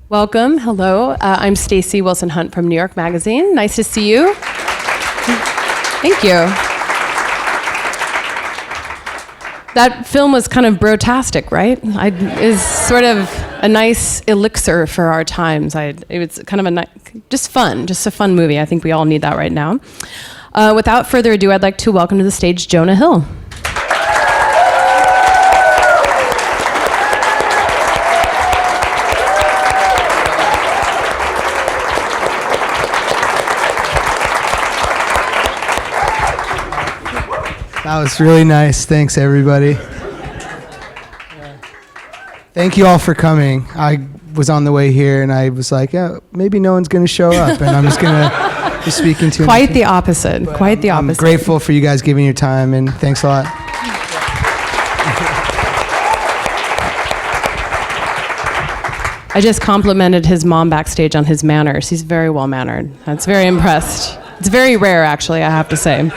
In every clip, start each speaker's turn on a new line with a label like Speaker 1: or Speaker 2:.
Speaker 1: Welcome. Hello. I'm Stacey Wilson-Hunt from New York Magazine. Nice to see you. Thank you. That film was kind of brotastic, right? Is sort of a nice elixir for our times. It was kind of just a fun movie. I think we all need that right now. Without further ado, I'd like to welcome to the stage Jonah Hill.
Speaker 2: That was really nice. Thanks, everybody. Thank you all for coming. I was on the way here, and I was like, yeah, maybe no one's going to show up, and I'm just going to be speaking to
Speaker 1: Quite the opposite. But quite the opposite.
Speaker 2: I'm grateful for you guys giving your time, and thanks a lot.
Speaker 1: I just complimented his mom backstage on his manners. He's very well-mannered. That's very impressed. It's very rare, actually, I have to say.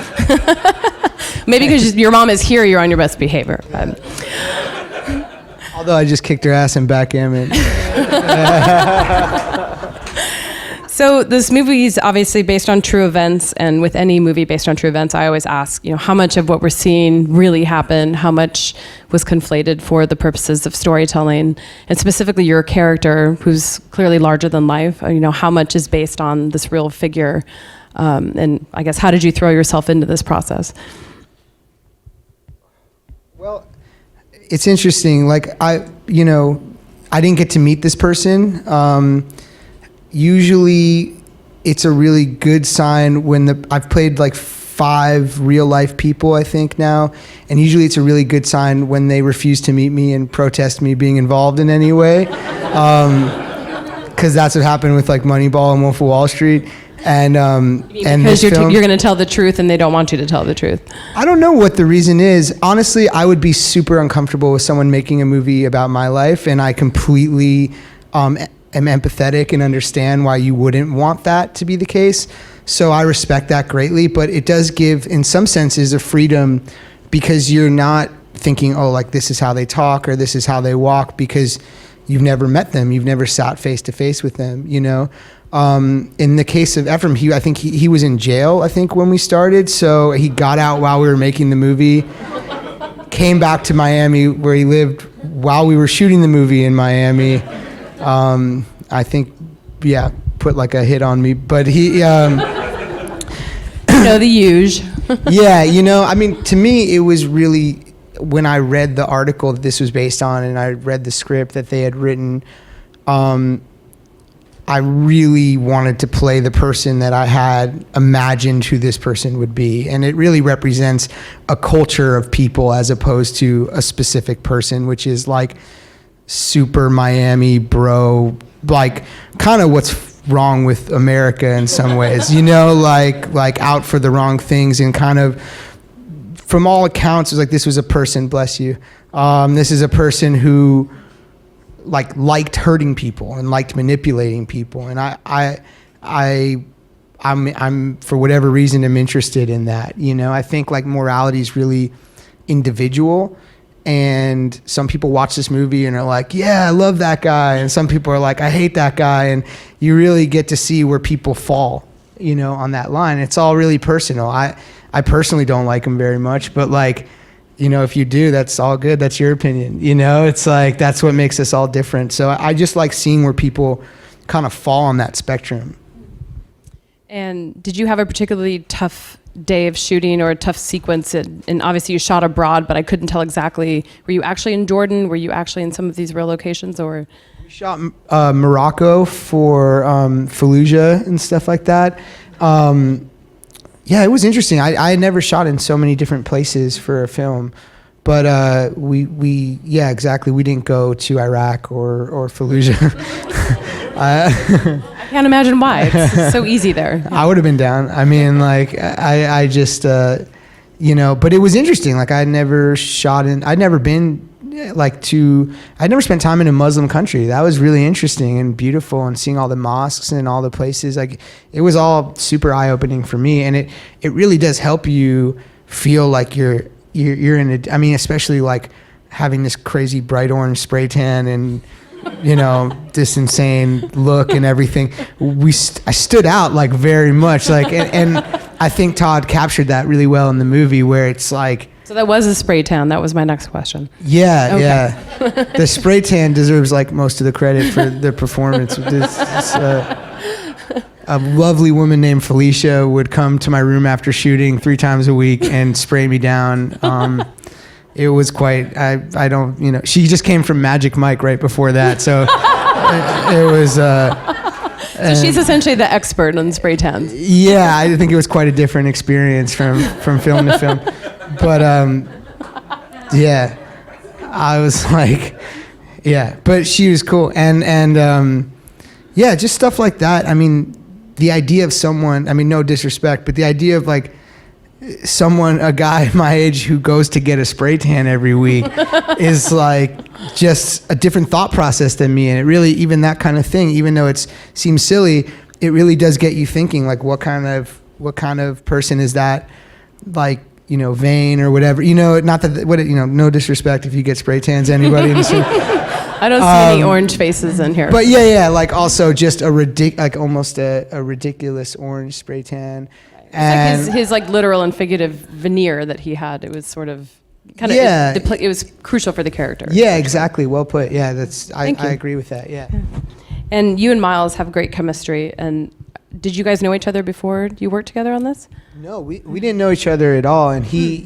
Speaker 1: Maybe because your mom is here, you're on your best behavior. But.
Speaker 2: Although I just kicked her ass in backgammon.
Speaker 1: So this movie is obviously based on true events, and with any movie based on true events, I always ask, how much of what we're seeing really happened, how much was conflated for the purposes of storytelling, and specifically your character, who's clearly larger than life, how much is based on this real figure, and I guess how did you throw yourself into this process?
Speaker 2: Well, it's interesting. Like I didn't get to meet this person. Usually, it's a really good sign when I've played like 5 real life people, I think now, and usually it's a really good sign when they refuse to meet me and protest me being involved in any way, because that's what happened with like Moneyball and Wolf of Wall Street. And
Speaker 1: because you're going to tell the truth and they don't want you to tell the truth.
Speaker 2: I don't know what the reason is. Honestly, I would be super uncomfortable with someone making a movie about my life, and I completely am empathetic and understand why you wouldn't want that to be the case. So I respect that greatly, but it does give, in some senses, a freedom because you're not thinking, oh, like this is how they talk or this is how they walk, because you've never met them, you've never sat face to face with them, In the case of Ephraim, I think he was in jail, I think, when we started. So he got out while we were making the movie, came back to Miami where he lived while we were shooting the movie in Miami. I think, put like a hit on me, but he...
Speaker 1: the huge.
Speaker 2: Yeah, to me, it was really, when I read the article that this was based on and I read the script that they had written, I really wanted to play the person that I had imagined who this person would be. And it really represents a culture of people as opposed to a specific person, which is like super Miami bro, like kind of what's wrong with America in some ways, like out for the wrong things, and kind of, from all accounts, it was like this was a person, bless you, this is a person who liked hurting people and liked manipulating people, and I'm for whatever reason am interested in that. I think like morality is really individual, and some people watch this movie and are like, yeah, I love that guy, and some people are like, I hate that guy, and you really get to see where people fall, on that line. It's all really personal. I personally don't like him very much, but if you do, that's all good. That's your opinion. It's like, that's what makes us all different. So I just like seeing where people kind of fall on that spectrum.
Speaker 1: And did you have a particularly tough day of shooting or a tough sequence? And obviously you shot abroad, but I couldn't tell exactly. Were you actually in Jordan? Were you actually in some of these real locations? Or
Speaker 2: we shot Morocco for Fallujah and stuff like that. Yeah, it was interesting. I had never shot in so many different places for a film, but we exactly. We didn't go to Iraq or Fallujah.
Speaker 1: I can't imagine why. It's so easy there.
Speaker 2: I would have been down. I mean, I just, but it was interesting. Like I'd never been I'd never spent time in a Muslim country. That was really interesting and beautiful, and seeing all the mosques and all the places, it was all super eye-opening for me. And it really does help you feel like you're in especially like having this crazy bright orange spray tan and this insane look and everything. I stood out like very much, like, and I think Todd captured that really well in the movie, where it's like.
Speaker 1: So that was a spray tan. That was my next question.
Speaker 2: Yeah, okay. Yeah. The spray tan deserves like most of the credit for the performance. A lovely woman named Felicia would come to my room after shooting 3 times a week and spray me down. It was quite, I don't, she just came from Magic Mike right before that. So it was.
Speaker 1: So she's essentially the expert on spray tans.
Speaker 2: Yeah, I think it was quite a different experience from film to film. But, yeah, I was like, yeah, but she was cool. And yeah, just stuff like that. I mean, the idea of someone, no disrespect, but the idea of like a guy my age who goes to get a spray tan every week is like just a different thought process than me. And it really, even that kind of thing, even though it seems silly, it really does get you thinking, like, what kind of person is that? Like, vain or whatever, not that, no disrespect if you get spray tans, anybody in the scene.
Speaker 1: I don't see any orange faces in here.
Speaker 2: But yeah, like also just almost a ridiculous orange spray tan.
Speaker 1: Right. And like his like literal and figurative veneer that he had, it was sort of kind of, it was crucial for the character.
Speaker 2: Yeah, exactly. Well put. Yeah, I agree with that. Yeah.
Speaker 1: And you and Miles have great chemistry. And did you guys know each other before you worked together on this?
Speaker 2: No, we didn't know each other at all. And he,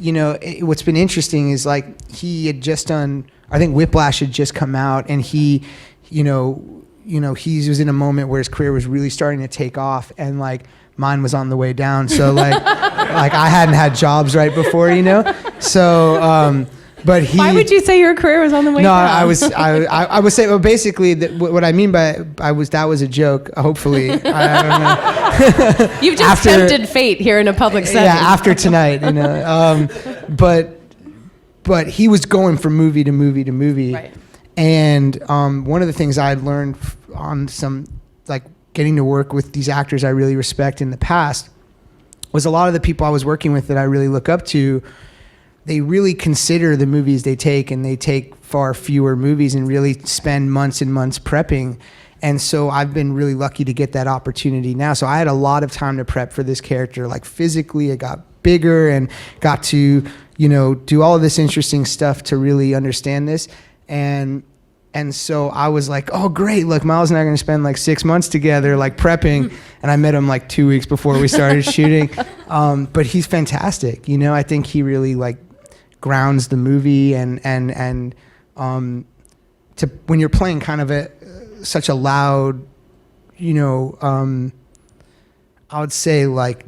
Speaker 2: what's been interesting is like he had just done, I think Whiplash had just come out, and he, he was in a moment where his career was really starting to take off, and like mine was on the way down. So like, like I hadn't had jobs right before, So, but he.
Speaker 1: Why would you say your career was on the way down?
Speaker 2: No, I would say, well, basically, what I mean by that was a joke. Hopefully, I don't know.
Speaker 1: You've just tempted fate here in a public setting.
Speaker 2: Yeah, after tonight, but he was going from movie to movie to movie,
Speaker 1: right.
Speaker 2: And one of the things I had learned on some like getting to work with these actors I really respect in the past was a lot of the people I was working with that I really look up to. They really consider the movies they take, and they take far fewer movies and really spend months and months prepping. And so I've been really lucky to get that opportunity now. So I had a lot of time to prep for this character. Like physically, it got bigger and got to, do all of this interesting stuff to really understand this. And so I was like, oh, great. Look, Miles and I are going to spend like 6 months together, like prepping. And I met him like 2 weeks before we started shooting. But he's fantastic. I think he really like grounds the movie and to when you're playing kind of such a loud, I would say like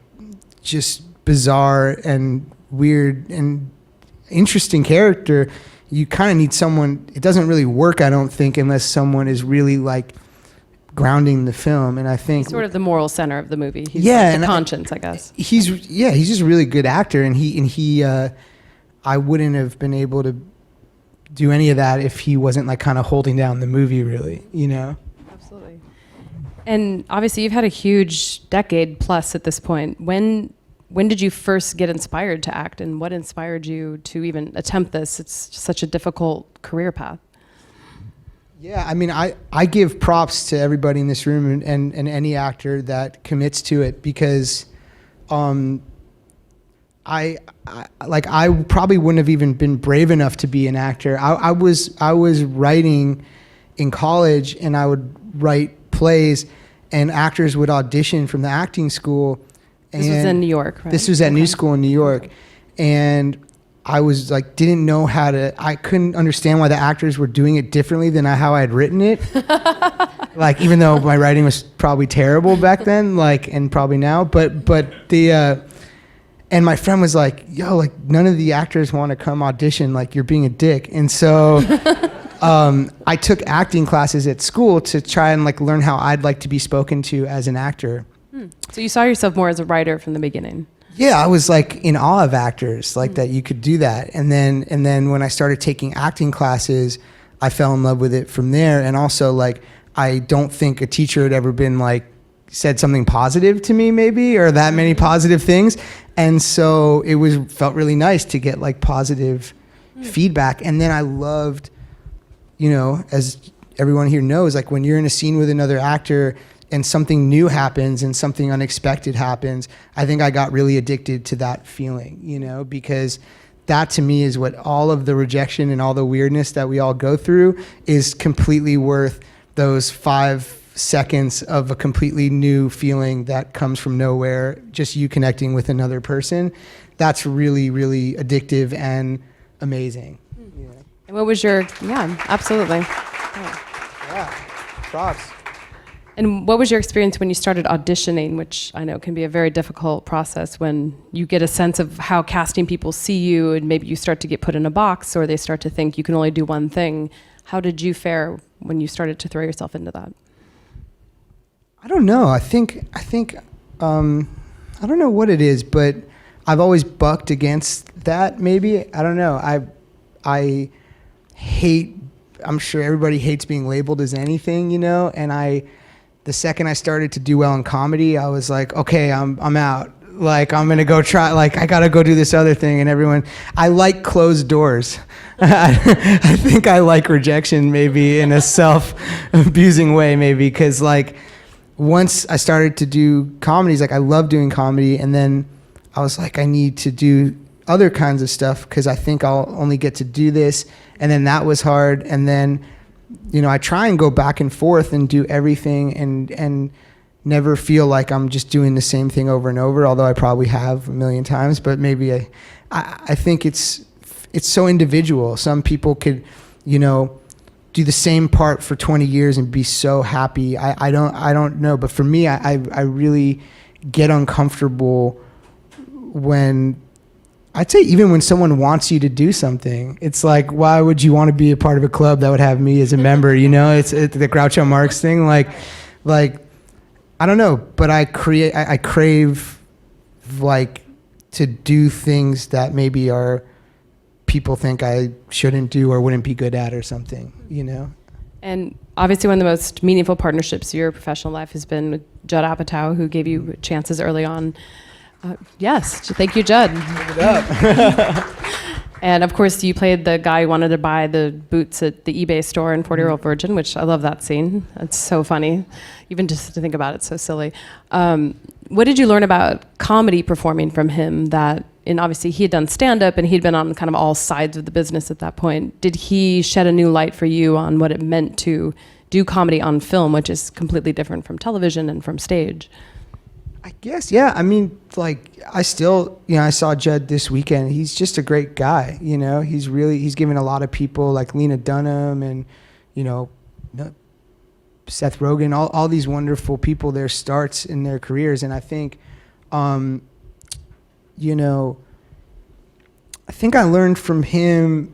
Speaker 2: just bizarre and weird and interesting character, you kind of need someone. It doesn't really work, I don't think, unless someone is really like grounding the film. And I think
Speaker 1: he's sort of the moral center of the movie. He's
Speaker 2: like
Speaker 1: the conscience, I guess.
Speaker 2: He's just a really good actor, and he I wouldn't have been able to do any of that if he wasn't like kind of holding down the movie, really,
Speaker 1: Absolutely. And obviously you've had a huge decade plus at this point. When did you first get inspired to act, and what inspired you to even attempt this? It's such a difficult career path.
Speaker 2: Yeah, I give props to everybody in this room and any actor that commits to it, because I probably wouldn't have even been brave enough to be an actor. I was writing in college, and I would write plays, and actors would audition from the acting school.
Speaker 1: This was in New York, right?
Speaker 2: This was at New School in New York. And I was like, I couldn't understand why the actors were doing it differently than how I had written it. Like, even though my writing was probably terrible back then, like, and probably now, but and my friend was like, yo, like, none of the actors want to come audition, like, you're being a dick. And so I took acting classes at school to try and like learn how I'd like to be spoken to as an actor.
Speaker 1: So you saw yourself more as a writer from the beginning.
Speaker 2: Yeah, I was like in awe of actors, like that you could do that. And then when I started taking acting classes, I fell in love with it from there. And also, like, I don't think a teacher had ever been like said something positive to me, maybe, or that many positive things. And so it felt really nice to get like positive feedback. And then I loved, as everyone here knows, like when you're in a scene with another actor and something new happens and something unexpected happens, I think I got really addicted to that feeling, you know, because that to me is what all of the rejection and all the weirdness that we all go through is completely worth those 5 seconds of a completely new feeling that comes from nowhere, just you connecting with another person. That's really, really addictive and amazing. Yeah.
Speaker 1: And what was your, absolutely.
Speaker 2: Yeah, props.
Speaker 1: And what was your experience when you started auditioning, which I know can be a very difficult process when you get a sense of how casting people see you and maybe you start to get put in a box or they start to think you can only do one thing. How did you fare when you started to throw yourself into that?
Speaker 2: I don't know. I think I don't know what it is, but I've always bucked against that maybe. I don't know. I hate, I'm sure everybody hates being labeled as anything, you know, and the second I started to do well in comedy, I was like, okay, I'm out. Like, I'm going to go try, like, I got to go do this other thing. And I like closed doors. I think I like rejection maybe in a self-abusing way maybe. Because, like, once I started to do comedies, like, I love doing comedy. And then I was like, I need to do other kinds of stuff because I think I'll only get to do this. And then that was hard. And then, you know, I try and go back and forth and do everything and never feel like I'm just doing the same thing over and over, although I probably have a million times. But maybe I think it's so individual. Some people could, you know, do the same part for 20 years and be so happy. I don't know. But for me, I really get uncomfortable when, I'd say even when someone wants you to do something, it's like, why would you want to be a part of a club that would have me as a member? You know, it's the Groucho Marx thing. Like, I don't know, but I crave like to do things that maybe people think I shouldn't do or wouldn't be good at or something, you know?
Speaker 1: And obviously one of the most meaningful partnerships of your professional life has been with Judd Apatow, who gave you chances early on. Yes, thank you, Judd.
Speaker 2: Give it up.
Speaker 1: And of course, you played the guy who wanted to buy the boots at the eBay store in 40-Year-Old Virgin, which I love that scene. It's so funny, even just to think about it, it's so silly. What did you learn about comedy performing from him and obviously he had done stand-up and he'd been on kind of all sides of the business at that point. Did he shed a new light for you on what it meant to do comedy on film, which is completely different from television and from stage?
Speaker 2: I guess, yeah. I mean, like, I saw Judd this weekend. He's just a great guy, you know. He's given a lot of people like Lena Dunham and, you know, Seth Rogen, all these wonderful people, their starts in their careers. And I think, you know, I think I learned from him,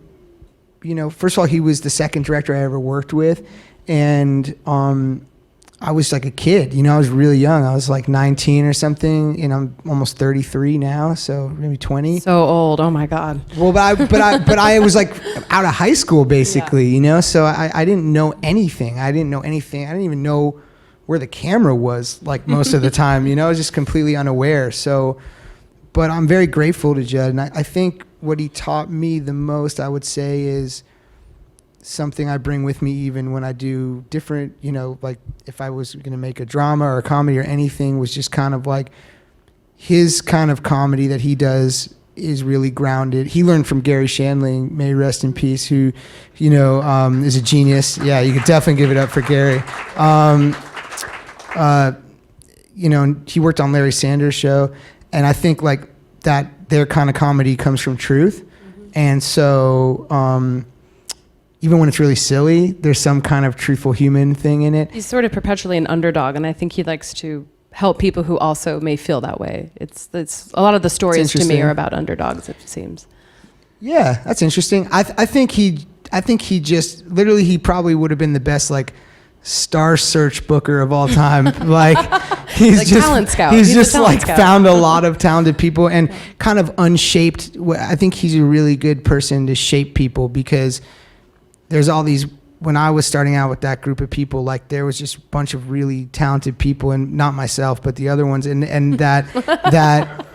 Speaker 2: you know, first of all, he was the second director I ever worked with. And, I was like a kid, you know, I was really young. I was like 19 or something, and I'm almost 33 now, so maybe 20.
Speaker 1: So old, oh my God.
Speaker 2: Well, but I was like out of high school basically, you know, so I didn't know anything. I didn't even know where the camera was like most of the time, you know, I was just completely unaware. So, but I'm very grateful to Judd, and I think what he taught me the most, I would say, is something I bring with me even when I do different, you know, like if I was going to make a drama or a comedy or anything, was just kind of like his kind of comedy that he does is really grounded. He learned from Gary Shandling, may he rest in peace, who, you know, is a genius. Yeah, you could definitely give it up for Gary. You know, he worked on Larry Sanders' show, and I think like that their kind of comedy comes from truth. Mm-hmm. And so, even when it's really silly, there's some kind of truthful human thing in it.
Speaker 1: He's sort of perpetually an underdog, and I think he likes to help people who also may feel that way. It's a lot of the stories to me are about underdogs, it seems.
Speaker 2: Yeah, that's interesting. I think he just literally, he probably would have been the best like Star Search booker of all time. Like he's
Speaker 1: like
Speaker 2: just
Speaker 1: talent scout.
Speaker 2: He's just like scout. Found a lot of talented people and kind of unshaped. I think he's a really good person to shape people, because there's all these, when I was starting out with that group of people, like there was just a bunch of really talented people, and not myself, but the other ones, and that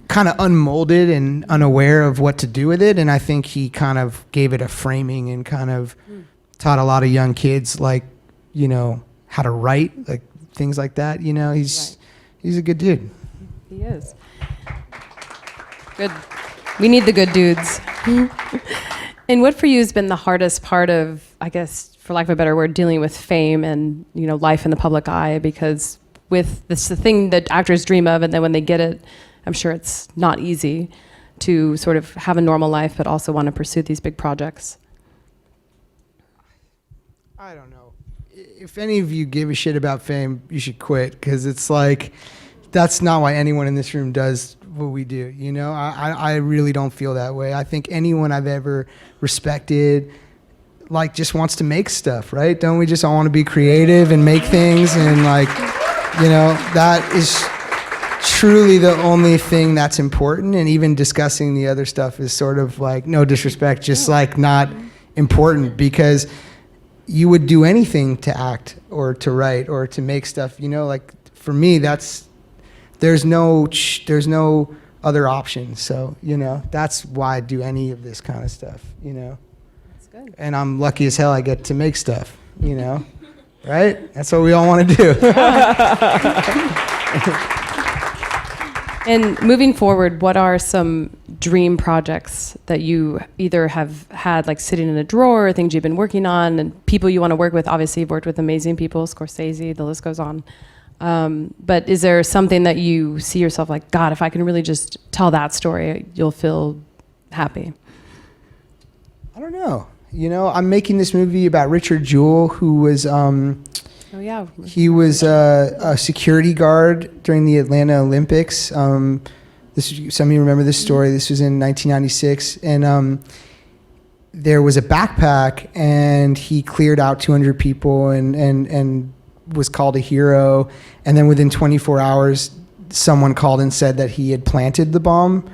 Speaker 2: kind of unmolded and unaware of what to do with it. And I think he kind of gave it a framing and kind of taught a lot of young kids, like, how to write, like things like that. He's a good dude.
Speaker 1: He is. Good. We need the good dudes. And what for you has been the hardest part of, I guess, for lack of a better word, dealing with fame and, life in the public eye? Because with this, the thing that actors dream of, and then when they get it, I'm sure it's not easy to sort of have a normal life, but also want to pursue these big projects.
Speaker 2: I don't know. If any of you give a shit about fame, you should quit, because it's like, that's not why anyone in this room does what we do. I really don't feel that way. I think anyone I've ever respected, like, just wants to make stuff, right? Don't we just all want to be creative and make things? And like, that is truly the only thing that's important. And even discussing the other stuff is sort of like, no disrespect, just like not important, because you would do anything to act or to write or to make stuff, like, for me, there's no other option. So, that's why I do any of this kind of stuff, That's good. And I'm lucky as hell I get to make stuff, right? That's what we all want to do.
Speaker 1: And moving forward, what are some dream projects that you either have had, like, sitting in a drawer, or things you've been working on, and people you want to work with? Obviously, you've worked with amazing people, Scorsese, the list goes on. But is there something that you see yourself like, God, if I can really just tell that story, you'll feel happy?
Speaker 2: I don't know. I'm making this movie about Richard Jewell, who was, he was a security guard during the Atlanta Olympics. Some of you remember this story. This was in 1996. And there was a backpack, and he cleared out 200 people and was called a hero. And then within 24 hours, someone called and said that he had planted the bomb.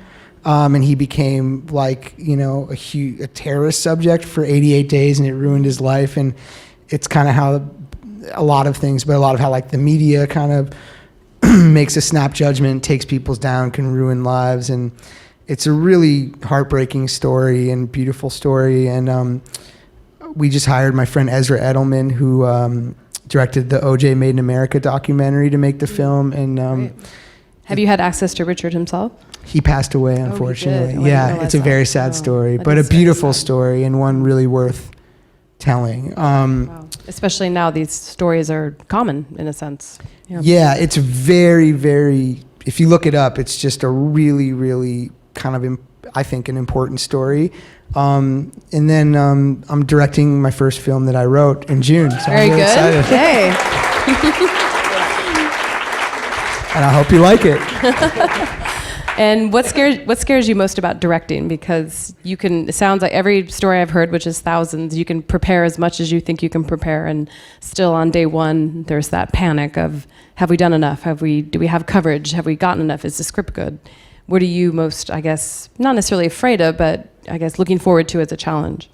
Speaker 2: And he became, like, a terrorist subject for 88 days, and it ruined his life. And it's kind of how a lot of things, but a lot of how, like, the media kind of makes a snap judgment, takes people down, can ruin lives. And it's a really heartbreaking story and beautiful story. And we just hired my friend Ezra Edelman, who directed the O.J. Made in America documentary, to make the film. And
Speaker 1: have you had access to Richard himself?
Speaker 2: He passed away, unfortunately.
Speaker 1: Oh,
Speaker 2: yeah, it's a very sad story, but a beautiful story, and one really worth telling.
Speaker 1: Wow. Especially now, these stories are common in a sense.
Speaker 2: Yeah, it's very, very, if you look it up, it's just a really, really kind of, I think, an important story. And then I'm directing my first film that I wrote in June. So
Speaker 1: very
Speaker 2: I'm really
Speaker 1: good.
Speaker 2: excited.
Speaker 1: Hey.
Speaker 2: And I hope you like it.
Speaker 1: And what scares you most about directing? Because it sounds like every story I've heard, which is thousands, you can prepare as much as you think you can prepare, and still on day one, there's that panic of, have we done enough? Do we have coverage? Have we gotten enough? Is the script good? What are you most, I guess, not necessarily afraid of, but I guess looking forward to as a challenge?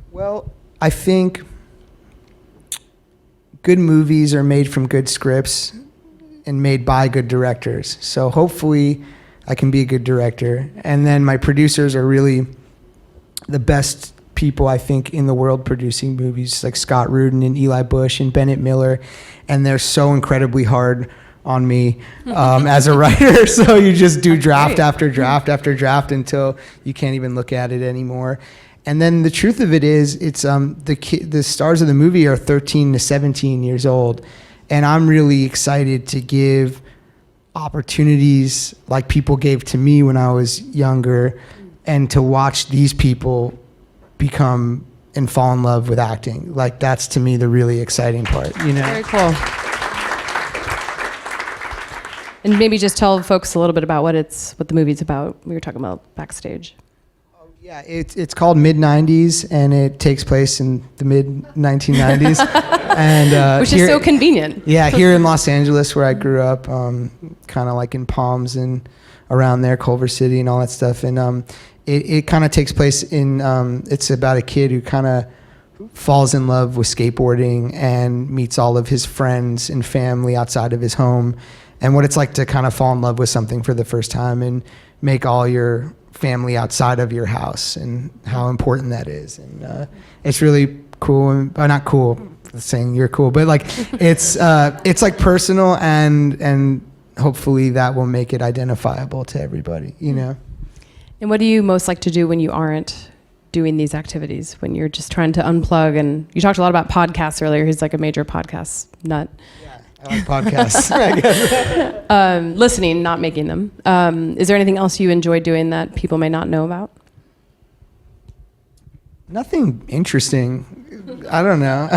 Speaker 2: Well, I think good movies are made from good scripts and made by good directors. So hopefully I can be a good director. And then my producers are really the best people, I think, in the world producing movies, like Scott Rudin and Eli Bush and Bennett Miller. And they're so incredibly hard on me as a writer. So you just do draft after draft after draft until you can't even look at it anymore. And then the truth of it is, it's the stars of the movie are 13 to 17 years old. And I'm really excited to give opportunities like people gave to me when I was younger, and to watch these people become and fall in love with acting. Like, that's to me the really exciting part,
Speaker 1: Very cool. And maybe just tell folks a little bit about what the movie's about. We were talking about backstage.
Speaker 2: Yeah, it's called Mid-90s, and it takes place in the mid-1990s. And
Speaker 1: which is so convenient.
Speaker 2: Yeah, here in Los Angeles, where I grew up, kind of like in Palms and around there, Culver City and all that stuff. And it kind of takes place in, it's about a kid who kind of falls in love with skateboarding and meets all of his friends and family outside of his home, and what it's like to kind of fall in love with something for the first time and make all your family outside of your house and how important that is. And it's really cool. Not cool, saying you're cool, but like it's like personal, and hopefully that will make it identifiable to everybody, you know.
Speaker 1: And what do you most like to do when you aren't doing these activities, when you're just trying to unplug? And you talked a lot about podcasts earlier. He's like a major podcast nut.
Speaker 2: Yeah, I like podcasts. I guess.
Speaker 1: Listening, not making them. Is there anything else you enjoy doing that people may not know about?
Speaker 2: Nothing interesting. I don't know.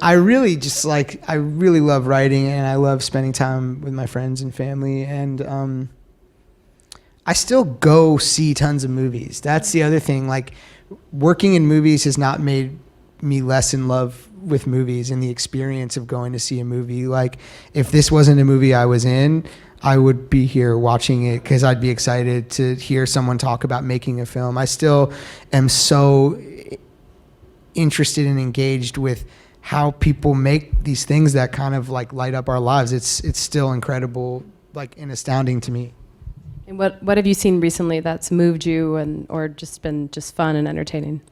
Speaker 2: I really love writing, and I love spending time with my friends and family, and I still go see tons of movies. That's the other thing. Like, working in movies has not made me less in love with movies and the experience of going to see a movie. Like, if this wasn't a movie I was in, I would be here watching it because I'd be excited to hear someone talk about making a film. I still am so interested and engaged with how people make these things that kind of like light up our lives. It's still incredible, like, and astounding to me.
Speaker 1: And what have you seen recently that's moved you or just been just fun and entertaining?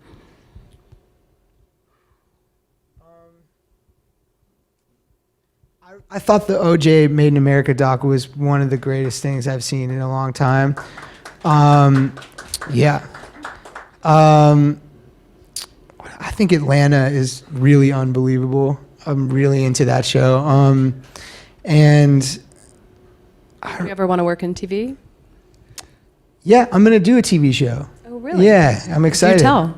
Speaker 2: I thought the OJ Made in America doc was one of the greatest things I've seen in a long time. Yeah. I think Atlanta is really unbelievable. I'm really into that show. And
Speaker 1: Do you ever want to work in TV?
Speaker 2: yeah, I'm gonna do a TV show.
Speaker 1: Oh, really?
Speaker 2: Yeah, I'm excited.
Speaker 1: Do tell.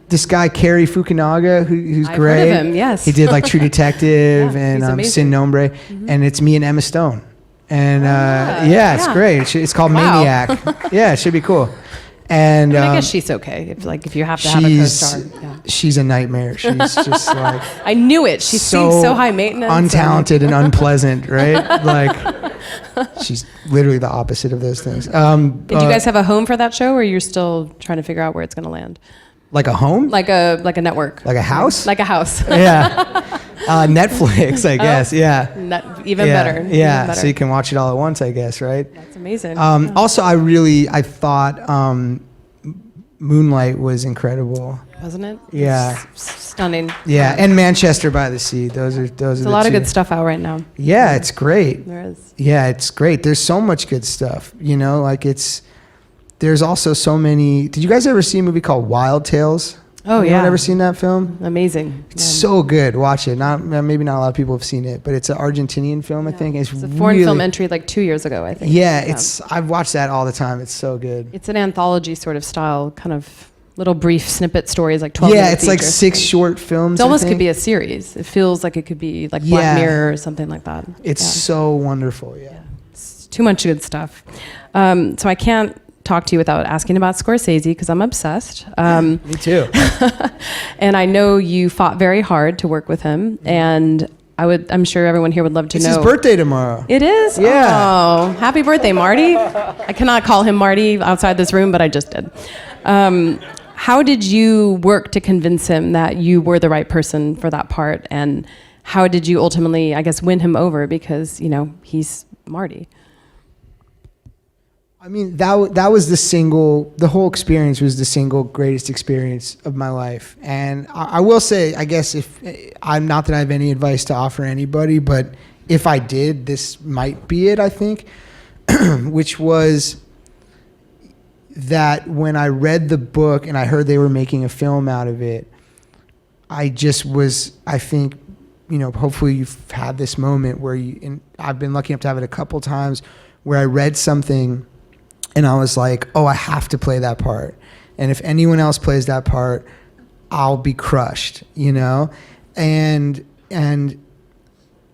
Speaker 2: This guy Cary Fukunaga, who's
Speaker 1: I've
Speaker 2: great.
Speaker 1: heard of him, yes.
Speaker 2: He did like True Detective
Speaker 1: Yeah,
Speaker 2: and
Speaker 1: he's amazing.
Speaker 2: Sin Nombre, and it's me and Emma Stone. And it's great. It's called
Speaker 1: Wow.
Speaker 2: Maniac. Yeah, it should be cool. And
Speaker 1: I guess she's okay if you have to have a co-star. Yeah.
Speaker 2: she's a nightmare. She's just like
Speaker 1: I knew it. She seems so high maintenance.
Speaker 2: untalented and unpleasant, right? Like, she's literally the opposite of those things.
Speaker 1: Did you guys have a home for that show, or you're still trying to figure out where it's going to land?
Speaker 2: Like a home?
Speaker 1: Like a network.
Speaker 2: Like a house?
Speaker 1: Like a house.
Speaker 2: Yeah. Netflix, I guess. Yeah.
Speaker 1: Even better.
Speaker 2: Yeah.
Speaker 1: Even better.
Speaker 2: So you can watch it all at once, I guess, right?
Speaker 1: That's amazing.
Speaker 2: Also, I thought Moonlight was incredible.
Speaker 1: Wasn't it?
Speaker 2: Yeah.
Speaker 1: Stunning.
Speaker 2: Yeah, and Manchester by the Sea. Those are
Speaker 1: There's
Speaker 2: the
Speaker 1: a lot of
Speaker 2: two.
Speaker 1: good stuff out right now.
Speaker 2: Yeah, it's great.
Speaker 1: There is.
Speaker 2: Yeah, it's great. There's so much good stuff. You know, like there's also so many. Did you guys ever see a movie called Wild Tales?
Speaker 1: Oh,
Speaker 2: Anyone
Speaker 1: yeah.
Speaker 2: ever seen that film?
Speaker 1: Amazing.
Speaker 2: It's so good. Watch it. Maybe not a lot of people have seen it, but it's an Argentinian film, I think.
Speaker 1: It's a foreign
Speaker 2: really,
Speaker 1: film entry like 2 years ago, I think.
Speaker 2: Yeah, I've watched that all the time. It's so good.
Speaker 1: It's an anthology sort of style, kind of little brief snippet stories, like 12
Speaker 2: Yeah,
Speaker 1: minute
Speaker 2: it's like
Speaker 1: features.
Speaker 2: 6 short films.
Speaker 1: It almost
Speaker 2: I
Speaker 1: could
Speaker 2: think.
Speaker 1: be a series. It feels like it could be like
Speaker 2: Yeah.
Speaker 1: Black Mirror or something like that.
Speaker 2: It's so wonderful. Yeah.
Speaker 1: It's too much good stuff. So I can't talk to you without asking about Scorsese because I'm obsessed.
Speaker 2: Me too.
Speaker 1: And I know you fought very hard to work with him, and I'm sure everyone here would love to
Speaker 2: It's
Speaker 1: know.
Speaker 2: his birthday tomorrow.
Speaker 1: It is?
Speaker 2: Yeah.
Speaker 1: Oh, happy birthday, Marty. I cannot call him Marty outside this room, but I just did. How did you work to convince him that you were the right person for that part? And how did you ultimately, I guess, win him over? Because, he's Marty.
Speaker 2: I mean, that was the whole experience was the single greatest experience of my life. And I will say, I guess I'm not that I have any advice to offer anybody, but if I did, this might be it, I think, which was that when I read the book and I heard they were making a film out of it, I think, hopefully you've had this moment where and I've been lucky enough to have it a couple times where I read something and I was like, oh, I have to play that part. And if anyone else plays that part, I'll be crushed, And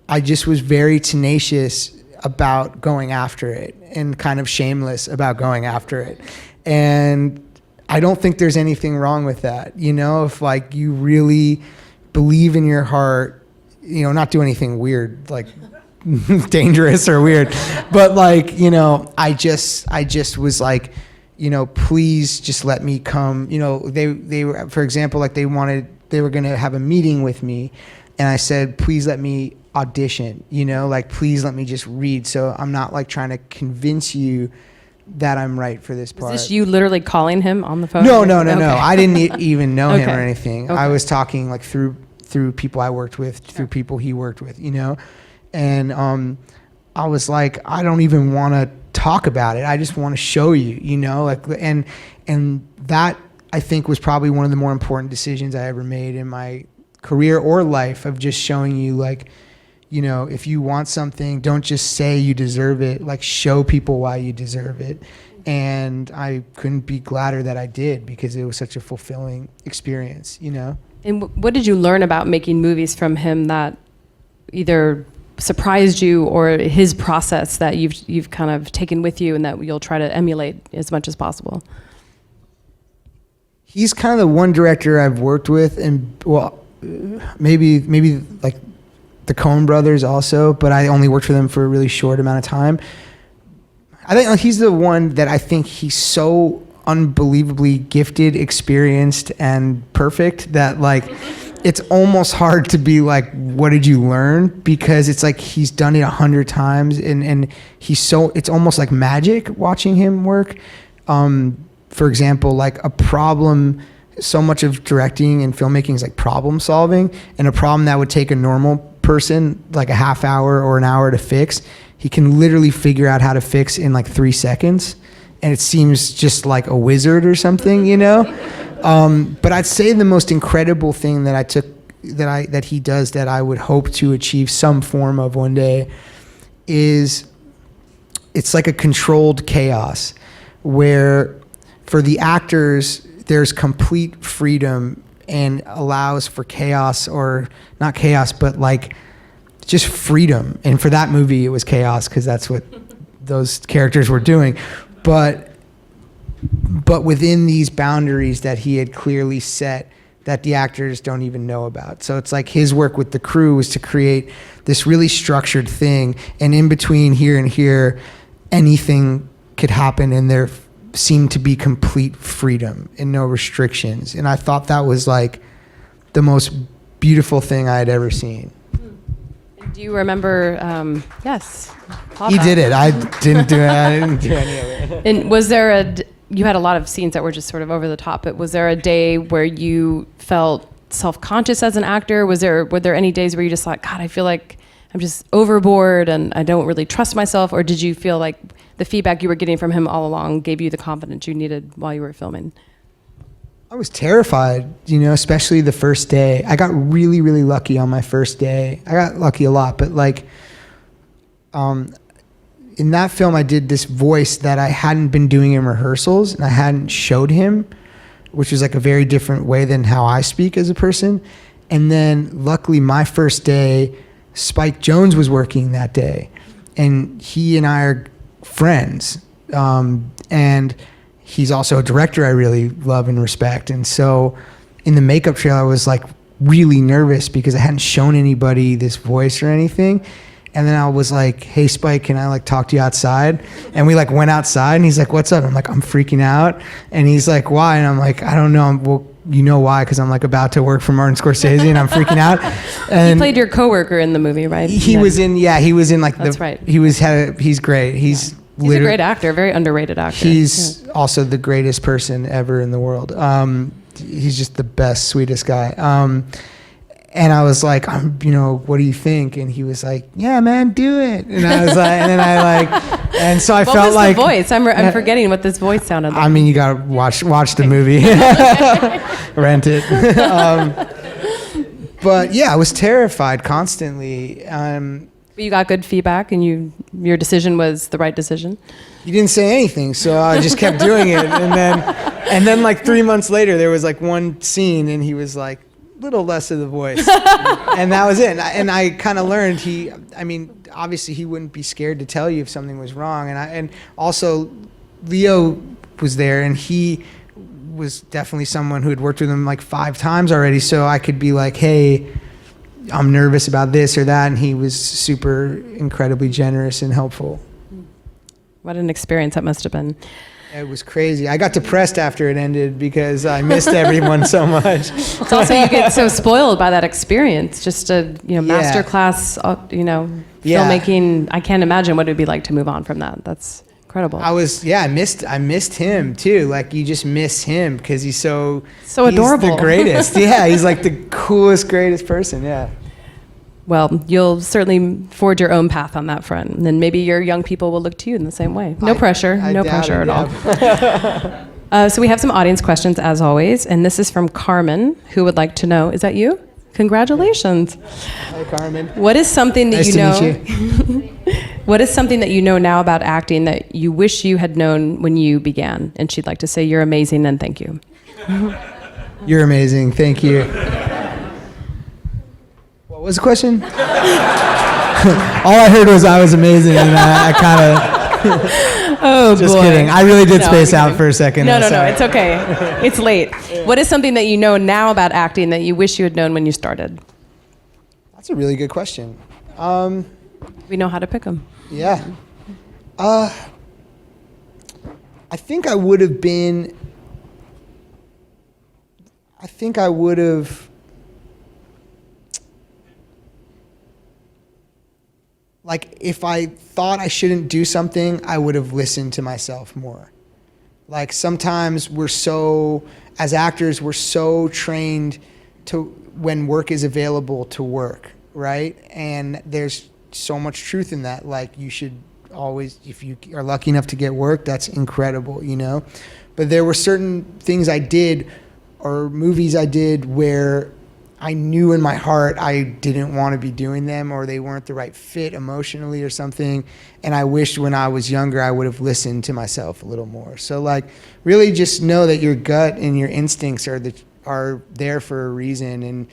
Speaker 2: I just was very tenacious about going after it and kind of shameless about going after it. And I don't think there's anything wrong with that. If like you really believe in your heart, not do anything weird, like dangerous or weird, but like, I just was like, please just let me come. They were, for example, like they were going to have a meeting with me, and I said, please let me audition, like please let me just read, so I'm not like trying to convince you that I'm right for this part.
Speaker 1: Is this you literally calling him on the phone?
Speaker 2: No.
Speaker 1: Okay.
Speaker 2: I didn't even know him or
Speaker 1: Okay.
Speaker 2: anything.
Speaker 1: Okay.
Speaker 2: I was talking like through people I worked with, through people he worked with, you know? And I was like, I don't even want to talk about it. I just want to show you, you know? Like, and that, I think, was probably one of the more important decisions I ever made in my career or life, of just showing you, like, you know, if you want something, don't just say you deserve it, like show people why you deserve it. And I couldn't be gladder that I did, because it was such a fulfilling experience, you know?
Speaker 1: And what did you learn about making movies from him that either surprised you, or his process that you've kind of taken with you and that you'll try to emulate as much as possible?
Speaker 2: He's kind of the one director I've worked with, and well, maybe like the Coen brothers also, but I only worked for them for a really short amount of time. I think he's the one that I think he's so unbelievably gifted, experienced, and perfect that, like, it's almost hard to be like, what did you learn? Because it's like he's done it 100 times, and he's so, it's almost like magic watching him work. For example, like a problem, so much of directing and filmmaking is like problem solving, and a problem that would take a normal person like a half hour or an hour to fix, he can literally figure out how to fix in like 3 seconds. And it seems just like a wizard or something, you know? But I'd say the most incredible thing that he does, that I would hope to achieve some form of one day, is it's like a controlled chaos where for the actors, there's complete freedom and allows for chaos, or not chaos, but like just freedom. And for that movie, it was chaos, because that's what those characters were doing. But within these boundaries that he had clearly set, that the actors don't even know about. So it's like his work with the crew was to create this really structured thing, and in between here and here, anything could happen, and there seemed to be complete freedom and no restrictions. And I thought that was like the most beautiful thing I had ever seen.
Speaker 1: Do you remember? Yes,
Speaker 2: he did it. I didn't do it. I didn't do any of it.
Speaker 1: And was there you had a lot of scenes that were just sort of over the top, but was there a day where you felt self-conscious as an actor? Were there any days where you just thought, God, I feel like I'm just overboard and I don't really trust myself? Or did you feel like the feedback you were getting from him all along gave you the confidence you needed while you were filming?
Speaker 2: I was terrified, you know, especially the first day. I got really, really lucky on my first day. I got lucky a lot, but like, in that film, I did this voice that I hadn't been doing in rehearsals, and I hadn't showed him, which was like a very different way than how I speak as a person. And then luckily my first day, Spike Jonze was working that day, and he and I are friends. And he's also a director I really love and respect. And so in the makeup trailer, I was like really nervous because I hadn't shown anybody this voice or anything. And then I was like, hey, Spike, can I like talk to you outside? And we like went outside, and he's like, what's up? I'm like, I'm freaking out. And he's like, why? And I'm like, I don't know. Well, you know why? Because I'm like about to work for Martin Scorsese, and I'm freaking out. And
Speaker 1: he played your coworker in the movie, right?
Speaker 2: He was in like
Speaker 1: That's right.
Speaker 2: He's great. He's
Speaker 1: a great actor, a very underrated actor.
Speaker 2: He's also the greatest person ever in the world. He's just the best, sweetest guy. And I was like, what do you think? And he was like, yeah, man, do it. And I was like, and so I
Speaker 1: what
Speaker 2: felt
Speaker 1: was
Speaker 2: like
Speaker 1: the voice? I'm forgetting what this voice sounded like.
Speaker 2: I mean, you gotta watch the movie, rent it. But yeah, I was terrified constantly.
Speaker 1: But you got good feedback, and your decision was the right decision.
Speaker 2: He didn't say anything, so I just kept doing it. And then like 3 months later, there was like one scene, and he was like, little less of the voice. And that was it. And I kind of learned obviously he wouldn't be scared to tell you if something was wrong. And also Leo was there, and he was definitely someone who had worked with him like 5 times already. So I could be like, hey, I'm nervous about this or that. And he was super incredibly generous and helpful.
Speaker 1: What an experience that must have been.
Speaker 2: It was crazy. I got depressed after it ended because I missed everyone so much.
Speaker 1: It's also, you get so spoiled by that experience. Just a master class, filmmaking. I can't imagine what it would be like to move on from that. That's incredible.
Speaker 2: I missed him too. Like, you just miss him because he's
Speaker 1: adorable.
Speaker 2: He's the greatest. Yeah, he's like the coolest, greatest person. Yeah.
Speaker 1: Well, you'll certainly forge your own path on that front, and then maybe your young people will look to you in the same way. No pressure at all. So we have some audience questions, as always, and this is from Carmen, who would like to know, is that you? Congratulations.
Speaker 2: Hi, Carmen.
Speaker 1: What is something that
Speaker 2: nice
Speaker 1: you know?
Speaker 2: To meet you.
Speaker 1: What is something that you know now about acting that you wish you had known when you began? And she'd like to say, you're amazing and thank you.
Speaker 2: You're amazing. Thank you. What was the question? All I heard was I was amazing, and I kind of...
Speaker 1: Oh,
Speaker 2: just
Speaker 1: boy.
Speaker 2: kidding. I really did space out for a second.
Speaker 1: No, it's okay. It's late. What is something that you know now about acting that you wish you had known when you started?
Speaker 2: That's a really good question.
Speaker 1: We know how to pick them.
Speaker 2: Yeah. I think I would have been... Like, if I thought I shouldn't do something, I would have listened to myself more. Like, sometimes as actors, we're so trained to, when work is available, to work, right? And there's so much truth in that. Like, you should always, if you are lucky enough to get work, that's incredible, you know? But there were certain things I did, or movies I did, where I knew in my heart I didn't want to be doing them, or they weren't the right fit emotionally or something. And I wished when I was younger I would have listened to myself a little more. So, like, really just know that your gut and your instincts are there for a reason. And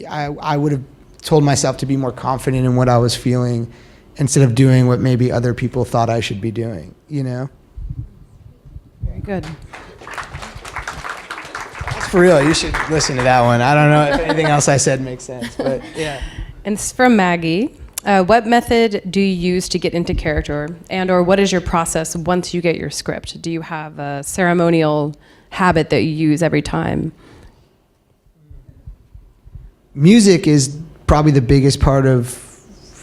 Speaker 2: I would have told myself to be more confident in what I was feeling instead of doing what maybe other people thought I should be doing, you know?
Speaker 1: Very good.
Speaker 2: For real, you should listen to that one. I don't know if anything else I said makes sense, but yeah.
Speaker 1: And it's from Maggie. What method do you use to get into character, or what is your process once you get your script? Do you have a ceremonial habit that you use every time?
Speaker 2: Music is probably the biggest part of,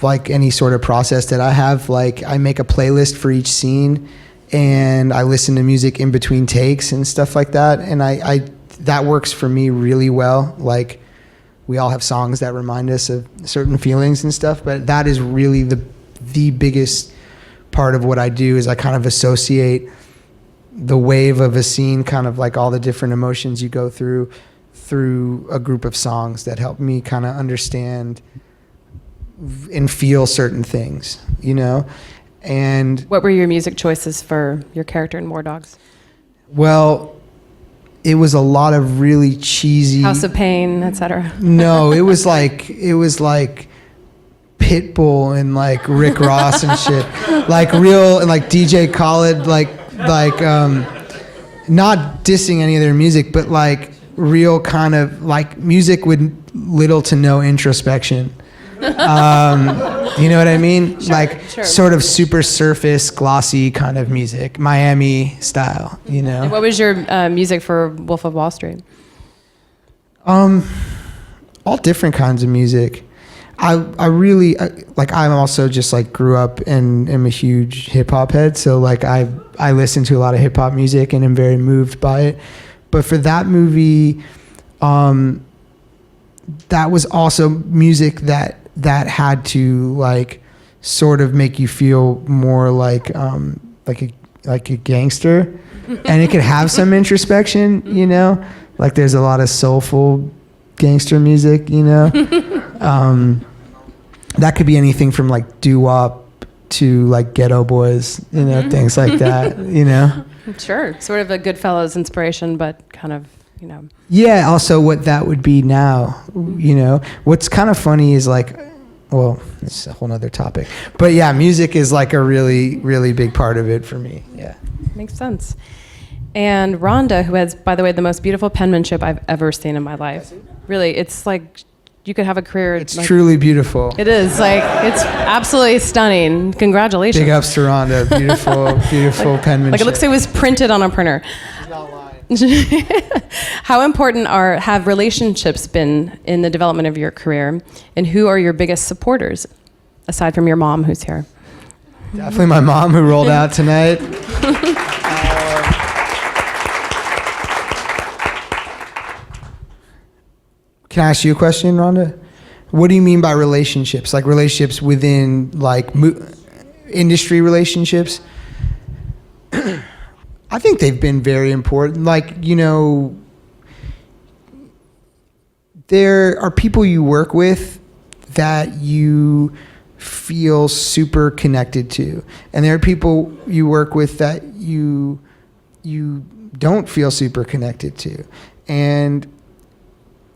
Speaker 2: like, any sort of process that I have. Like, I make a playlist for each scene, and I listen to music in between takes and stuff like that, and I that works for me really well. Like, we all have songs that remind us of certain feelings and stuff, but that is really the biggest part of what I do, is I kind of associate the wave of a scene, kind of like all the different emotions you go through a group of songs that help me kind of understand and feel certain things, you know? And
Speaker 1: what were your music choices for your character in War Dogs?
Speaker 2: Well, it was a lot of really cheesy
Speaker 1: House of Pain, etc.
Speaker 2: No, it was like Pitbull and like Rick Ross and shit, like real, and like DJ Khaled, like not dissing any of their music, but like real kind of like music with little to no introspection. You know what I mean? Sure. Sort of super surface, glossy kind of music, Miami style, you know?
Speaker 1: And what was your music for Wolf of Wall Street?
Speaker 2: All different kinds of music. I'm also just like grew up and am a huge hip hop head. So like I listen to a lot of hip hop music and am very moved by it. But for that movie, that was also music that had to like sort of make you feel more like a gangster, and it could have some introspection, you know, like there's a lot of soulful gangster music, you know. That could be anything from like doo-wop to like Ghetto Boys, you know, things like that, you know.
Speaker 1: Sure, sort of a Goodfellas inspiration, but kind of, you know.
Speaker 2: Yeah, also what that would be now, you know. What's kind of funny is like, well, it's a whole nother topic. But yeah, music is like a really, really big part of it for me, yeah.
Speaker 1: Makes sense. And Rhonda, who has, by the way, the most beautiful penmanship I've ever seen in my life. Really, it's like you could have a career.
Speaker 2: It's
Speaker 1: like,
Speaker 2: truly beautiful.
Speaker 1: It is, like, it's absolutely stunning. Congratulations.
Speaker 2: Big ups to Rhonda. Beautiful, beautiful penmanship.
Speaker 1: Like it looks like it was printed on a printer. How important have relationships been in the development of your career, and who are your biggest supporters, aside from your mom, who's here?
Speaker 2: Definitely my mom who rolled out tonight. Can I ask you a question, Rhonda? What do you mean by relationships? Like relationships within like industry relationships? I think they've been very important. Like, you know, there are people you work with that you feel super connected to. And there are people you work with that you don't feel super connected to. And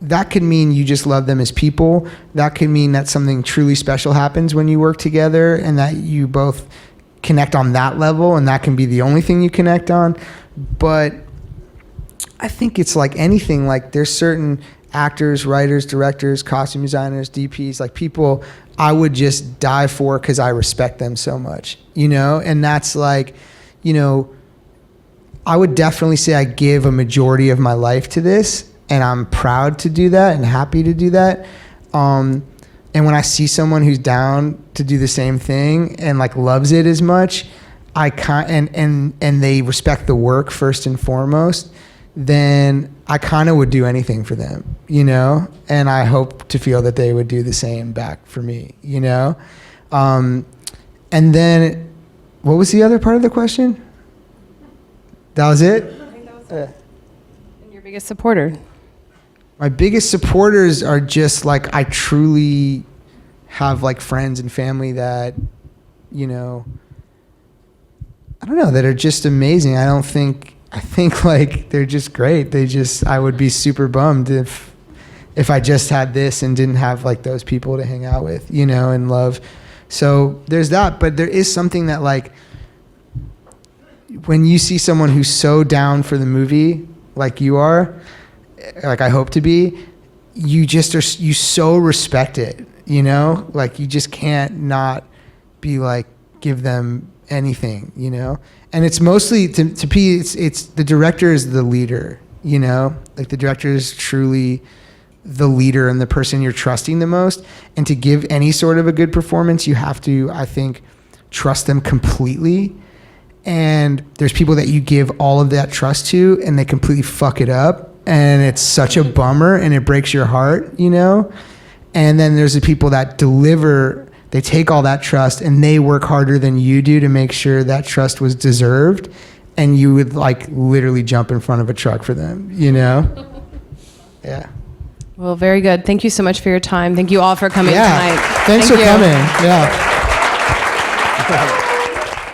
Speaker 2: that could mean you just love them as people. That could mean that something truly special happens when you work together and that you both connect on that level, and that can be the only thing you connect on. But I think it's like anything. Like there's certain actors, writers, directors, costume designers, DPs, like people I would just die for because I respect them so much, you know? And that's like, you know, I would definitely say I give a majority of my life to this, and I'm proud to do that and happy to do that. And when I see someone who's down to do the same thing and like loves it as much, and they respect the work first and foremost, then I kind of would do anything for them, you know? And I hope to feel that they would do the same back for me, you know? And then, what was the other part of the question? That was it?
Speaker 1: I think that was it. And your biggest supporter?
Speaker 2: My biggest supporters are just like, I truly have like friends and family that, you know, I don't know, that are just amazing. I think like they're just great. I would be super bummed if I just had this and didn't have like those people to hang out with, you know, and love. So there's that, but there is something that like, when you see someone who's so down for the movie, like you are, like I hope to be, you so respect it, you know? Like you just can't not be like, give them anything, you know? And it's mostly, to P, it's the director is the leader, you know? Like the director is truly the leader and the person you're trusting the most. And to give any sort of a good performance, you have to, I think, trust them completely. And there's people that you give all of that trust to and they completely fuck it up. And it's such a bummer and it breaks your heart, you know? And then there's the people that deliver, they take all that trust and they work harder than you do to make sure that trust was deserved. And you would like literally jump in front of a truck for them, you know? Yeah.
Speaker 1: Well, very good. Thank you so much for your time. Thank you all for coming tonight.
Speaker 2: Thanks
Speaker 1: Thank
Speaker 2: for
Speaker 1: you.
Speaker 2: coming. Yeah.